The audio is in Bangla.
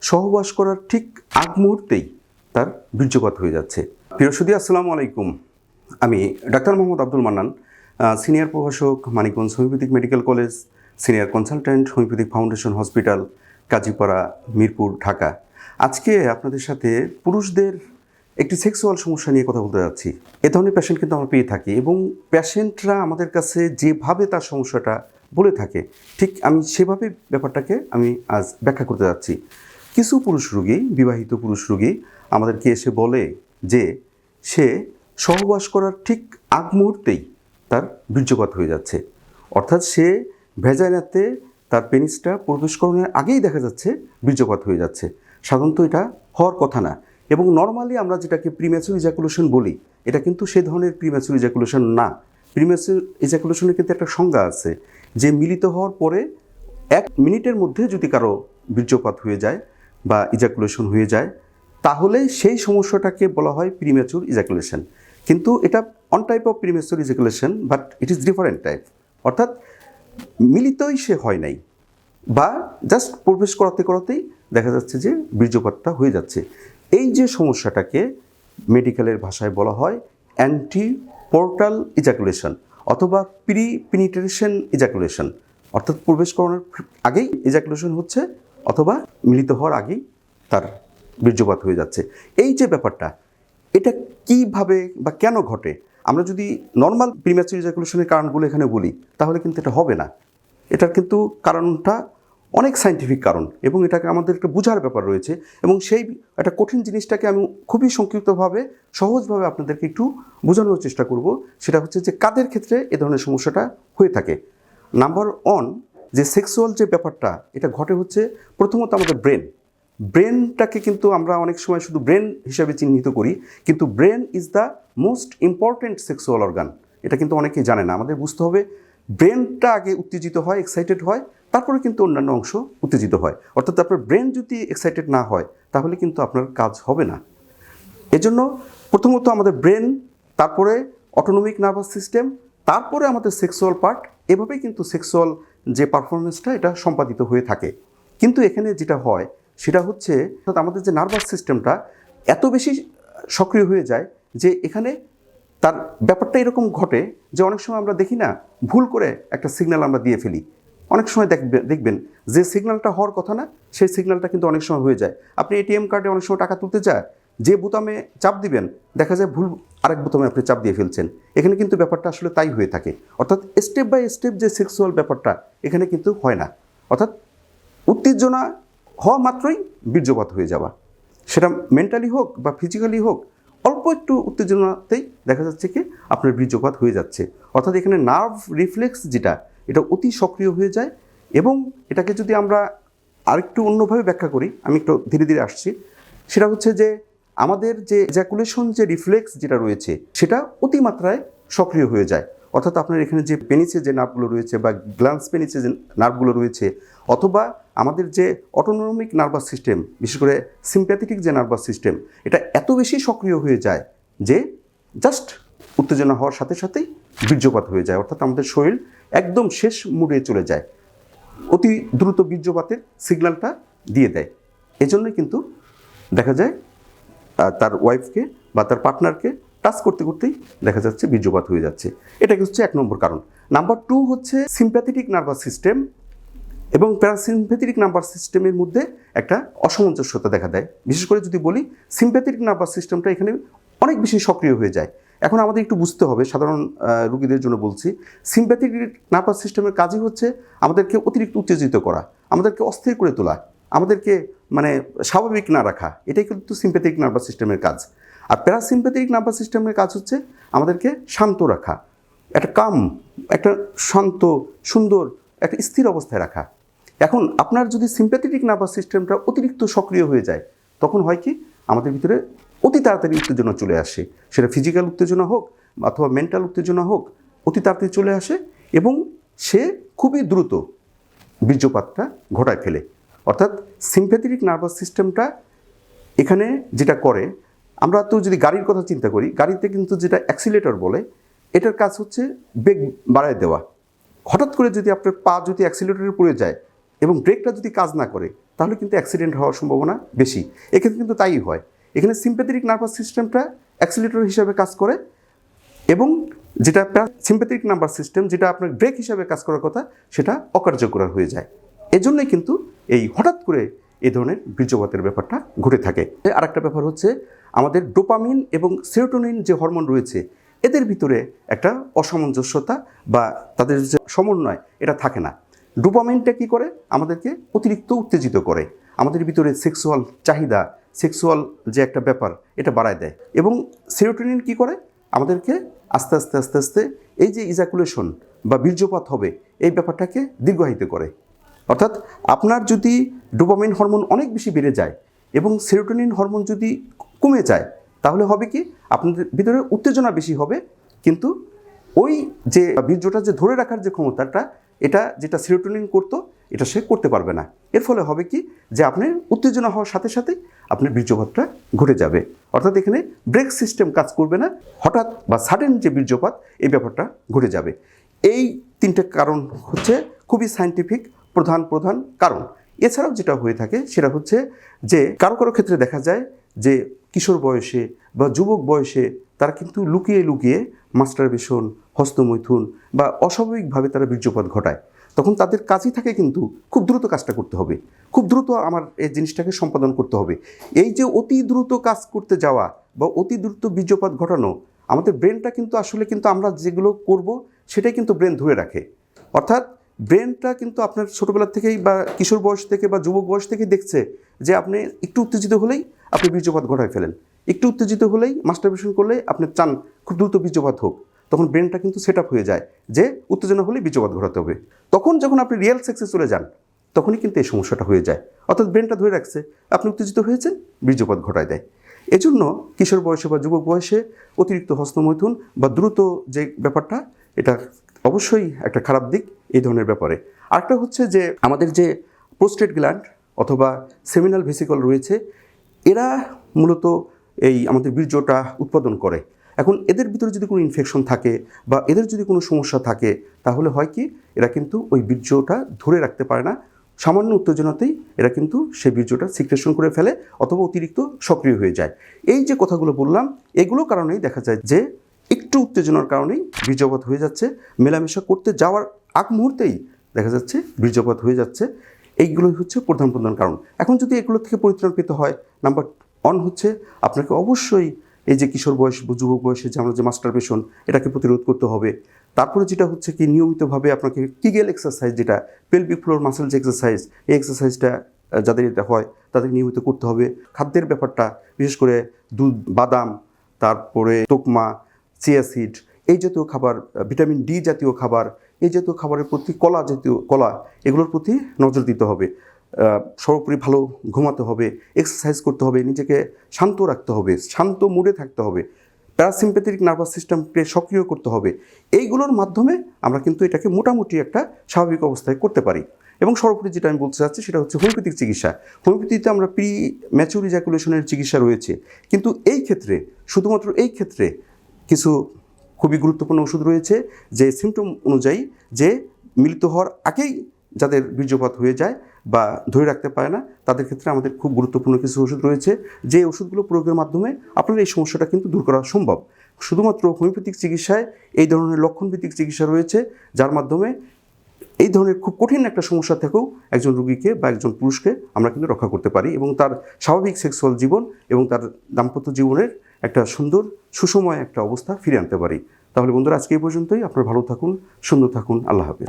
সহবাস করার ঠিক আগ মুহূর্তেই তার বীর্যপাত হয়ে যাচ্ছে। প্রিয় সুধী, আসসালামু আলাইকুম। আমি ডাক্তার মোহাম্মদ আব্দুল মান্নান, সিনিয়র প্রভাষক, Manikganj homeopathic medical college, senior consultant, homeopathic foundation hospital, Kazipara, Mirpur, Dhaka. আজকে আপনাদের সাথে পুরুষদের একটি সেক্সুয়াল সমস্যা নিয়ে কথা বলতে যাচ্ছি। এ ধরনের পেশেন্ট কিন্তু আমরা পেয়ে থাকি এবং পেশেন্টরা আমাদের কাছে যেভাবে তার সমস্যাটা বলে থাকে ঠিক আমি সেভাবে ব্যাপারটাকে আমি আজ ব্যাখ্যা করতে যাচ্ছি। কিছু পুরুষ রোগী, বিবাহিত পুরুষ রোগী আমাদেরকে এসে বলে যে সে সহবাস করার ঠিক আগ মুহূর্তেই তার বীর্যপাত হয়ে যাচ্ছে, অর্থাৎ সে ভেজাইনাতে তার পেনিসটা প্রবেশ করানোর আগেই দেখা যাচ্ছে বীর্যপাত হয়ে যাচ্ছে। সাধারণত এটা হওয়ার কথা না এবং নর্মালি আমরা যেটাকে প্রিম্যাচুর ইজাকুলেশন বলি, এটা কিন্তু সে ধরনের প্রিম্যাচুর ইজাকুলেশন না। প্রিম্যাচুর ইজাকুলেশনের কিন্তু একটা সংজ্ঞা আছে যে মিলিত হওয়ার পরে 1 মিনিটের মধ্যে যদি কারো বীর্যপাত হয়ে যায় বা ইজাকুলেশন হয়ে যায় তাহলে সেই সমস্যাটাকে বলা হয় প্রিম্যাচুর ইজাকুলেশন। কিন্তু এটা on type of premature ejaculation, but it is different type, অর্থাৎ মিলিতই সে হয় নাই বা জাস্ট প্রবেশ করাতেই দেখা যাচ্ছে যে বীর্যপাতটা হয়ে যাচ্ছে। এই যে সমস্যাটাকে মেডিকেলের ভাষায় বলা হয় অ্যান্টি পোর্টাল ইজাকুলেশন অথবা প্রি পেনিট্রেশন ইজাকুলেশন, অর্থাৎ প্রবেশ করানোর আগেই ইজাকুলেশন হচ্ছে অথবা মিলিত হওয়ার আগেই তার বীর্যপাত হয়ে যাচ্ছে। এই যে ব্যাপারটা, এটা কিভাবে বা কেন ঘটে? আমরা যদি নর্মাল প্রিম্যাচুর ইজাকুলেশনের কারণগুলো এখানে বলি তাহলে কিন্তু এটা হবে না। এটার কিন্তু কারণটা অনেক সায়েন্টিফিক কারণ এবং এটাকে আমাদের একটা বোঝার ব্যাপার রয়েছে এবং সেই একটা কঠিন জিনিসটাকে আমি খুবই সংক্ষিপ্তভাবে সহজভাবে আপনাদেরকে একটু বোঝানোর চেষ্টা করব। সেটা হচ্ছে যে কাদের ক্ষেত্রে এ ধরনের সমস্যাটা হয়ে থাকে। নাম্বার 1, যে সেক্সুয়াল যে ব্যাপারটা এটা ঘটে হচ্ছে প্রথমত আমাদের ব্রেনটাকে কিন্তু আমরা অনেক সময় শুধু ব্রেন হিসাবে চিহ্নিত করি, কিন্তু brain is the most important sexual organ. এটা কিন্তু অনেকেই জানে না। আমাদের বুঝতে হবে ব্রেনটা আগে উত্তেজিত হয়, এক্সাইটেড হয়, তারপরে কিন্তু অন্যান্য অংশ উত্তেজিত হয়। অর্থাৎ আপনার ব্রেন যদি এক্সাইটেড না হয় তাহলে কিন্তু আপনার কাজ হবে না। এজন্য প্রথমত আমাদের ব্রেন, তারপরে অটোনমিক নার্ভাস সিস্টেম, তারপরে আমাদের সেক্সুয়াল পার্ট, এভাবেই কিন্তু সেক্সুয়াল যে পারফরমেন্সটা এটা সম্পাদিত হয়ে থাকে। কিন্তু এখানে যেটা হয় সেটা হচ্ছে আমাদের যে নার্ভাস সিস্টেমটা এত বেশি সক্রিয় হয়ে যায় যে এখানে তার ব্যাপারটা এরকম ঘটে যে অনেক সময় আমরা দেখি না, ভুল করে একটা সিগন্যাল আমরা দিয়ে ফেলি। অনেক সময় দেখবেন যে সিগন্যালটা হওয়ার কথা না সেই সিগন্যালটা কিন্তু অনেক সময় হয়ে যায়। আপনি এটিএম কার্ডে অনেক সময় টাকা তুলতে যায়, যে বোতামে চাপ দিবেন দেখা যায় ভুল আরেক বোতামে আপনি চাপ দিয়ে ফেলছেন। এখানে কিন্তু ব্যাপারটা আসলে তাই হয়ে থাকে। অর্থাৎ স্টেপ বাই স্টেপ যে সেক্সুয়াল ব্যাপারটা এখানে কিন্তু হয় না। অর্থাৎ উত্তেজনা হওয়া মাত্রই বীর্যপাত হয়ে যাওয়া, সেটা মেন্টালি হোক বা ফিজিক্যালি হোক, অল্প একটু উত্তেজনাতেই দেখা যাচ্ছে কি আপনার বীর্যপাত হয়ে যাচ্ছে। অর্থাৎ এখানে নার্ভ রিফ্লেক্স যেটা এটা অতি সক্রিয় হয়ে যায় এবং এটাকে যদি আমরা আরেকটু অন্যভাবে ব্যাখ্যা করি, আমি একটু ধীরে ধীরে আসছি, সেটা হচ্ছে যে আমাদের যে ইজাকুলেশন যে রিফ্লেক্স যেটা রয়েছে সেটা অতিমাত্রায় সক্রিয় হয়ে যায়। অর্থাৎ আপনার এখানে যে পেনিসে যে নার্ভগুলো রয়েছে বা গ্ল্যান্স পেনিসে যে নার্ভগুলো রয়েছে অথবা আমাদের যে অটোনমিক নার্ভাস সিস্টেম, বিশেষ করে সিম্প্যাথেটিক যে নার্ভাস সিস্টেম, এটা এত বেশি সক্রিয় হয়ে যায় যে জাস্ট উত্তেজনা হওয়ার সাথে সাথেই বীর্যপাত হয়ে যায়। অর্থাৎ আমাদের শরীর একদম শেষ মুডে চলে যায়, অতি দ্রুত বীর্যপাতের সিগন্যালটা দিয়ে দেয়। এজন্যই কিন্তু দেখা যায় তার ওয়াইফকে বা তার পার্টনারকে টাচ করতে করতেই দেখা যাচ্ছে বীর্যপাত হয়ে যাচ্ছে। এটা হচ্ছে 1 নম্বর কারণ। নাম্বার 2 হচ্ছে সিম্প্যাথেটিক নার্ভাস সিস্টেম এবং প্যারাসিম্প্যাথেটিক নার্ভাস সিস্টেমের মধ্যে একটা অসামঞ্জস্যতা দেখা দেয়। বিশেষ করে যদি বলি সিম্প্যাথেটিক নার্ভাস সিস্টেমটা এখানে অনেক বেশি সক্রিয় হয়ে যায়। এখন আমাদের একটু বুঝতে হবে, সাধারণ রোগীদের জন্য বলছি, সিম্প্যাথেটিক নার্ভাস সিস্টেমের কাজই হচ্ছে আমাদেরকে অতিরিক্ত উত্তেজিত করা, আমাদেরকে অস্থির করে তোলা, আমাদেরকে মানে স্বাভাবিক না রাখা, এটাই কিন্তু সিম্প্যাথেটিক নার্ভাস সিস্টেমের কাজ। আর প্যারাসিম্প্যাথেটিক নার্ভাস সিস্টেমের কাজ হচ্ছে আমাদেরকে শান্ত রাখা, একটা একটা শান্ত সুন্দর একটা স্থির অবস্থায় রাখা। এখন আপনার যদি সিম্প্যাথেটিক নার্ভাস সিস্টেমটা অতিরিক্ত সক্রিয় হয়ে যায় তখন হয় কি আমাদের ভিতরে অতি তাড়াতাড়ি উত্তেজনা চলে আসে, সেটা ফিজিক্যাল উত্তেজনা হোক অথবা মেন্টাল উত্তেজনা হোক, অতি তাড়াতাড়ি চলে আসে এবং সে খুবই দ্রুত বীর্যপাতটা ঘটায় ফেলে। অর্থাৎ সিম্প্যাথেটিক নার্ভাস সিস্টেমটা এখানে যেটা করে, আমরা তো যদি গাড়ির কথা চিন্তা করি, গাড়িতে কিন্তু যেটা অ্যাক্সিলেটর বলে, এটার কাজ হচ্ছে বেগ বাড়ায় দেওয়া। হঠাৎ করে যদি আপনার পা যদি অ্যাক্সিলেটরে পড়ে যায় এবং ব্রেকটা যদি কাজ না করে তাহলে কিন্তু অ্যাক্সিডেন্ট হওয়ার সম্ভাবনা বেশি। এক্ষেত্রে কিন্তু তাই হয়। এখানে সিম্প্যাথেটিক নার্ভাস সিস্টেমটা অ্যাক্সিলারেটর হিসাবে কাজ করে এবং যেটা সিম্প্যাথেটিক নার্ভাস সিস্টেম যেটা আপনার ব্রেক হিসাবে কাজ করার কথা সেটা অকার্যকর হয়ে যায়। এজন্যই কিন্তু এই হঠাৎ করে এই ধরনের বীর্যপাতের ব্যাপারটা ঘটে থাকে। আরেকটা ব্যাপার হচ্ছে আমাদের ডোপামিন এবং সেরোটোনিন যে হরমোন রয়েছে এদের ভিতরে একটা অসামঞ্জস্যতা বা তাদের যে সমন্বয় এটা থাকে না। ডোপামিনটা কী করে? আমাদেরকে অতিরিক্ত উত্তেজিত করে, আমাদের ভিতরে সেক্সুয়াল চাহিদা, সেক্সুয়াল যে একটা ব্যাপার এটা বাড়ায় দেয়। এবং সেরোটোনিন কী করে? আমাদেরকে আস্তে আস্তে আস্তে আস্তে এই যে ইজাকুলেশন বা বীর্যপাত হবে এই ব্যাপারটাকে দীর্ঘায়িত করে। অর্থাৎ আপনার যদি ডোপামিন হরমোন অনেক বেশি বেড়ে যায় এবং সেরোটোনিন হরমোন যদি কমে যায় তাহলে হবে কি আপনাদের ভিতরে উত্তেজনা বেশি হবে, কিন্তু ওই যে বীর্যটা যে ধরে রাখার যে ক্ষমতাটা এটা যেটা সেরোটোনিন করতো এটা সে করতে পারবে না। এর ফলে হবে কি যে আপনার উত্তেজনা হওয়ার সাথে সাথেই আপনার বীর্যপাতটা ঘটে যাবে। অর্থাৎ এখানে ব্রেক সিস্টেম কাজ করবে না, হঠাৎ বা সাডেন যে বীর্যপাত এই ব্যাপারটা ঘটে যাবে। এই তিনটে কারণ হচ্ছে খুবই সায়েন্টিফিক প্রধান কারণ। এছাড়াও যেটা হয়ে থাকে সেটা হচ্ছে যে কারো ক্ষেত্রে দেখা যায় যে কিশোর বয়সে বা যুবক বয়সে তারা কিন্তু লুকিয়ে লুকিয়ে মাস্টারবেশন, হস্তমৈথুন বা অস্বাভাবিকভাবে তারা বীর্যপাত ঘটায়। তখন তাদের কাজই থাকে কিন্তু খুব দ্রুত কাজটা করতে হবে, খুব দ্রুত আমার এই জিনিসটাকে সম্পাদন করতে হবে। এই যে অতি দ্রুত কাজ করতে যাওয়া বা অতি দ্রুত বীর্যপাত ঘটানো আমাদের ব্রেনটা কিন্তু আসলে কিন্তু আমরা যেগুলো করব সেটাই কিন্তু ব্রেন ধরে রাখে। অর্থাৎ ব্রেনটা কিন্তু আপনার ছোটোবেলা থেকেই বা কিশোর বয়স থেকে বা যুবক বয়স থেকে দেখছে যে আপনি একটু উত্তেজিত হলেই আপনি বীর্যপাত ঘটায় ফেলেন, একটু উত্তেজিত হলেই মাস্টারবেশন করলেই আপনি চান খুব দ্রুত বীর্যপাত হোক। তখন ব্রেনটা কিন্তু সেট আপ হয়ে যায় যে উত্তেজনা হলেই বীর্যপাত ঘটাতে হবে। তখন যখন আপনি রিয়েল সেক্সে চলে যান তখনই কিন্তু এই সমস্যাটা হয়ে যায়। অর্থাৎ ব্রেনটা ধরে রাখছে আপনি উত্তেজিত হয়েছেন, বীর্যপাত ঘটায় দেয়। এজন্য কিশোর বয়সে বা যুবক বয়সে অতিরিক্ত হস্তমৈথুন বা দ্রুত যে ব্যাপারটা এটা অবশ্যই একটা খারাপ দিক এই ধরনের ব্যাপারে। আরেকটা হচ্ছে যে আমাদের যে প্রোস্টেট গ্ল্যান্ড অথবা সেমিনাল ভেসিকল রয়েছে এরা মূলত এই আমাদের বীর্যটা উৎপাদন করে। এখন এদের ভিতরে যদি কোনো ইনফেকশন থাকে বা এদের যদি কোনো সমস্যা থাকে তাহলে হয় কি এরা কিন্তু ওই বীর্যটা ধরে রাখতে পারে না, সামান্য উত্তেজনাতেই এরা কিন্তু সেই বীর্যটা সিক্রেশন করে ফেলে অথবা অতিরিক্ত সক্রিয় হয়ে যায়। এই যে কথাগুলো বললাম এগুলো কারণেই দেখা যায় যে একটু উত্তেজনার কারণেই বীর্যপাত হয়ে যাচ্ছে, মেলামেশা করতে যাওয়ার আগ মুহূর্তেই দেখা যাচ্ছে বীর্যপাত হয়ে যাচ্ছে। এইগুলোই হচ্ছে প্রধান কারণ। এখন যদি এগুলো থেকে পরিত্রাণ পেতে হয় নাম্বার 1 হচ্ছে আপনাকে অবশ্যই এই যে কিশোর বয়স যুবক বয়সে যে আমরা যে মাস্টারবেশন এটাকে প্রতিরোধ করতে হবে। তারপরে যেটা হচ্ছে কি নিয়মিতভাবে আপনাকে কিগেল এক্সারসাইজ যেটা পেলভিক ফ্লোর মাসেল যে এক্সারসাইজ এই এক্সারসাইজটা যাদের এটা হয় তাদের নিয়মিত করতে হবে। খাদ্যের ব্যাপারটা বিশেষ করে দুধ, বাদাম, তারপরে তোকমা, চিয়া সিড এই জাতীয় খাবার, ভিটামিন ডি জাতীয় খাবার, এই জাতীয় খাবারের প্রতি কলা এগুলোর প্রতি নজর দিতে হবে। সর্বোপরি ভালো ঘুমাতে হবে, এক্সারসাইজ করতে হবে, নিজেকে শান্ত রাখতে হবে, শান্ত মুডে থাকতে হবে, প্যারাসিম্প্যাথেটিক নার্ভাস সিস্টেমকে সক্রিয় করতে হবে। এইগুলোর মাধ্যমে আমরা কিন্তু এটাকে মোটামুটি একটা স্বাভাবিক অবস্থায় করতে পারি। এবং সর্বোপরি যেটা আমি বলতে চাচ্ছি সেটা হচ্ছে হোমিওপ্যাথিক চিকিৎসা। হোমিওপ্যাথিতে আমরা প্রি ম্যাচিউর ইজাকুলেশনের চিকিৎসা রয়েছে, কিন্তু এই ক্ষেত্রে শুধুমাত্র এই ক্ষেত্রে কিছু খুবই গুরুত্বপূর্ণ ওষুধ রয়েছে যে সিমটম অনুযায়ী যে মিলিত হওয়ার আগেই যাদের বীর্যপাত হয়ে যায় বা ধরে রাখতে পারে না তাদের ক্ষেত্রে আমাদের খুব গুরুত্বপূর্ণ কিছু ওষুধ রয়েছে যে ওষুধগুলো প্রয়োগের মাধ্যমে আপনার এই সমস্যাটা কিন্তু দূর করা সম্ভব। শুধুমাত্র হোমিওপ্যাথিক চিকিৎসায় এই ধরনের লক্ষণভিত্তিক চিকিৎসা রয়েছে যার মাধ্যমে এই ধরনের খুব কঠিন একটা সমস্যা থেকেও একজন রোগীকে বা একজন পুরুষকে আমরা কিন্তু রক্ষা করতে পারি এবং তার স্বাভাবিক সেক্সুয়াল জীবন এবং তার দাম্পত্য জীবনের একটা সুন্দর সুষময় একটা অবস্থা ফিরে আনতে পারি। তাহলে বন্ধুরা আজকে এই পর্যন্তই। আপনারা ভালো থাকুন, সুন্দর থাকুন, আল্লাহ হাফেজ।